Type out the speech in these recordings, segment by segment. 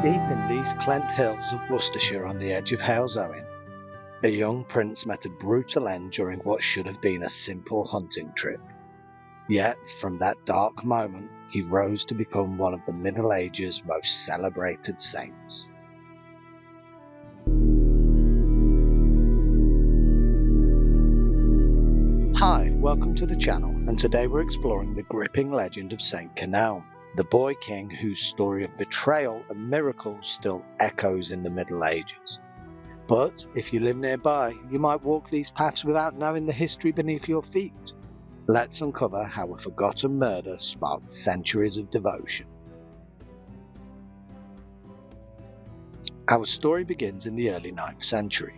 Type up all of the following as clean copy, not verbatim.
Deep in these Clent Hills of Worcestershire on the edge of Halesowen, a young prince met a brutal end during what should have been a simple hunting trip. Yet, from that dark moment, he rose to become one of the Middle Ages' most celebrated saints. Hi, welcome to the channel, and today we're exploring the gripping legend of Saint Kenelm, the boy king whose story of betrayal and miracles still echoes in the Middle Ages. But if you live nearby, you might walk these paths without knowing the history beneath your feet. Let's uncover how a forgotten murder sparked centuries of devotion. Our story begins in the early 9th century,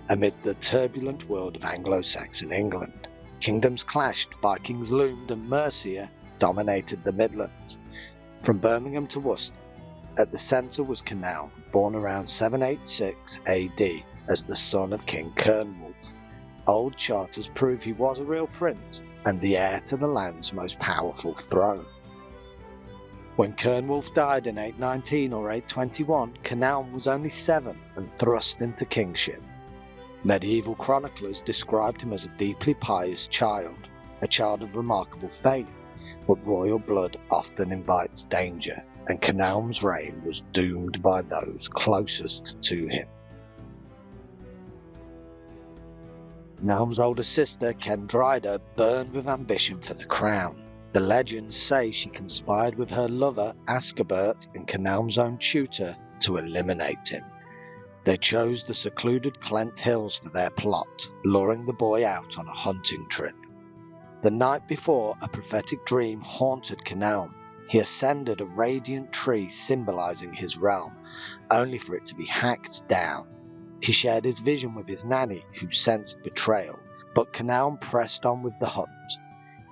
amid the turbulent world of Anglo-Saxon England. Kingdoms clashed, Vikings loomed, and Mercia dominated the Midlands. From Birmingham to Worcester, at the centre was Kenelm, born around 786 AD as the son of King Cernwulf. Old charters prove he was a real prince and the heir to the land's most powerful throne. When Cernwulf died in 819 or 821, Kenelm was only 7 and thrust into kingship. Medieval chroniclers described him as a deeply pious child, a child of remarkable faith, but royal blood often invites danger, and Kenelm's reign was doomed by those closest to him. Kenelm's older sister, Quendryda, burned with ambition for the crown. The legends say she conspired with her lover, Ascobert, and Kenelm's own tutor to eliminate him. They chose the secluded Clent Hills for their plot, luring the boy out on a hunting trip. The night before, a prophetic dream haunted Kenelm. He ascended a radiant tree symbolizing his realm, only for it to be hacked down. He shared his vision with his nanny, who sensed betrayal, but Kenelm pressed on with the hunt.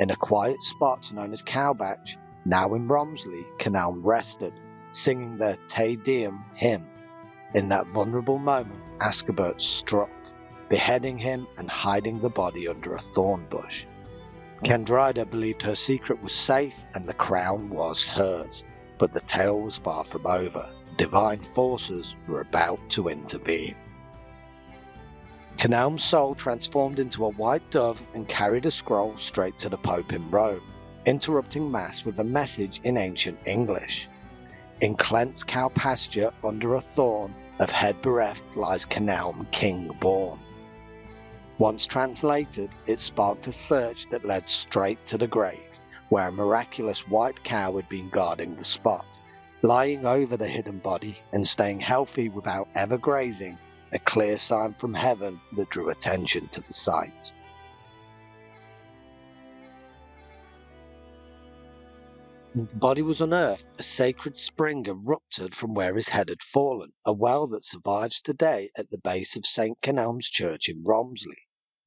In a quiet spot known as Cowbach, now in Romsley, Kenelm rested, singing the Te Deum hymn. In that vulnerable moment, Ascobert struck, beheading him and hiding the body under a thorn bush. Quendryda believed her secret was safe and the crown was hers, but the tale was far from over. Divine forces were about to intervene. Kenelm's soul transformed into a white dove and carried a scroll straight to the Pope in Rome, interrupting Mass with a message in ancient English. In Clent's cow pasture under a thorn, of head bereft lies Kenelm, king born. Once translated, it sparked a search that led straight to the grave, where a miraculous white cow had been guarding the spot, lying over the hidden body and staying healthy without ever grazing, a clear sign from heaven that drew attention to the site. The body was unearthed, a sacred spring erupted from where his head had fallen, a well that survives today at the base of Saint Kenelm's church in Romsley,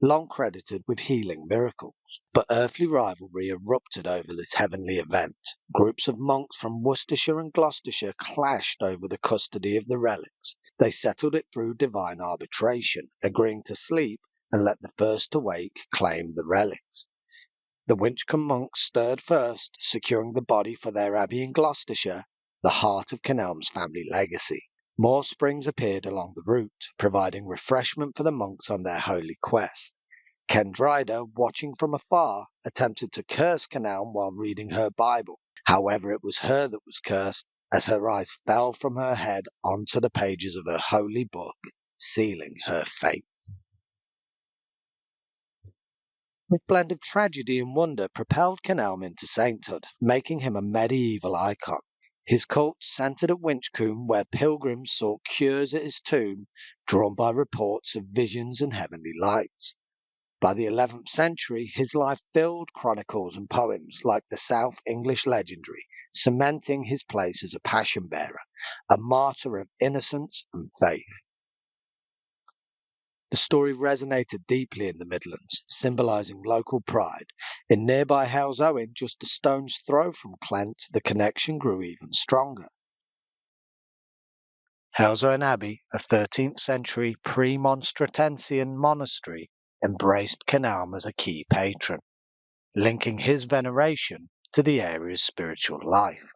long credited with healing miracles. But earthly rivalry erupted over this heavenly event. Groups of monks from Worcestershire and Gloucestershire clashed over the custody of the relics. They settled it through divine arbitration, agreeing to sleep and let the first to wake claim the relics. The Winchcombe monks stirred first, securing the body for their abbey in Gloucestershire, the heart of Kenelm's family legacy. More springs appeared along the route, providing refreshment for the monks on their holy quest. Quendryda, watching from afar, attempted to curse Kenelm while reading her Bible. However, it was her that was cursed, as her eyes fell from her head onto the pages of her holy book, sealing her fate. This blend of tragedy and wonder propelled Kenelm into sainthood, making him a medieval icon. His cult centered at Winchcombe, where pilgrims sought cures at his tomb, drawn by reports of visions and heavenly lights. By the 11th century, his life filled chronicles and poems like the South English legendary, cementing his place as a passion-bearer, a martyr of innocence and faith. The story resonated deeply in the Midlands, symbolising local pride. In nearby Halesowen, just a stone's throw from Clent, the connection grew even stronger. Halesowen Abbey, a 13th century pre-Monstratensian monastery, embraced Kenelm as a key patron, linking his veneration to the area's spiritual life.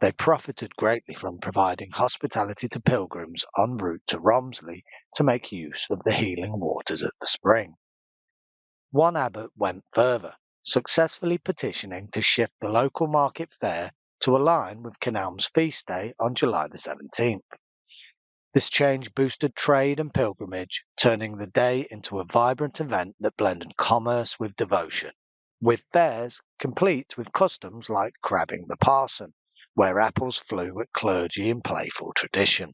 They profited greatly from providing hospitality to pilgrims en route to Romsley to make use of the healing waters at the spring. One abbot went further, successfully petitioning to shift the local market fair to align with Kenelm's feast day on July the 17th. This change boosted trade and pilgrimage, turning the day into a vibrant event that blended commerce with devotion, with fairs complete with customs like crabbing the parson, where apples flew at clergy in playful tradition.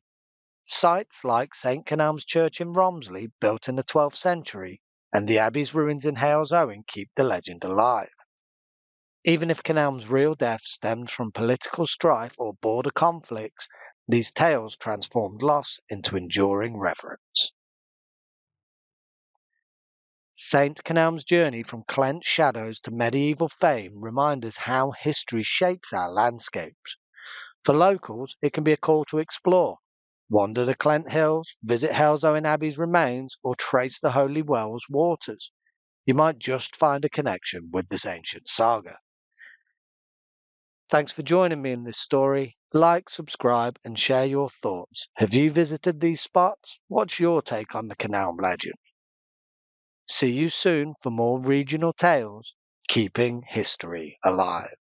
Sites like Saint Kenelm's Church in Romsley, built in the 12th century, and the Abbey's ruins in Halesowen keep the legend alive. Even if Kenelm's real death stemmed from political strife or border conflicts, these tales transformed loss into enduring reverence. Saint Kenelm's journey from Clent shadows to medieval fame reminds us how history shapes our landscapes. For locals, it can be a call to explore. Wander the Clent Hills, visit Halesowen Abbey's remains, or trace the Holy Well's waters. You might just find a connection with this ancient saga. Thanks for joining me in this story. Like, subscribe, and share your thoughts. Have you visited these spots? What's your take on the Kenelm legend? See you soon for more regional tales, keeping history alive.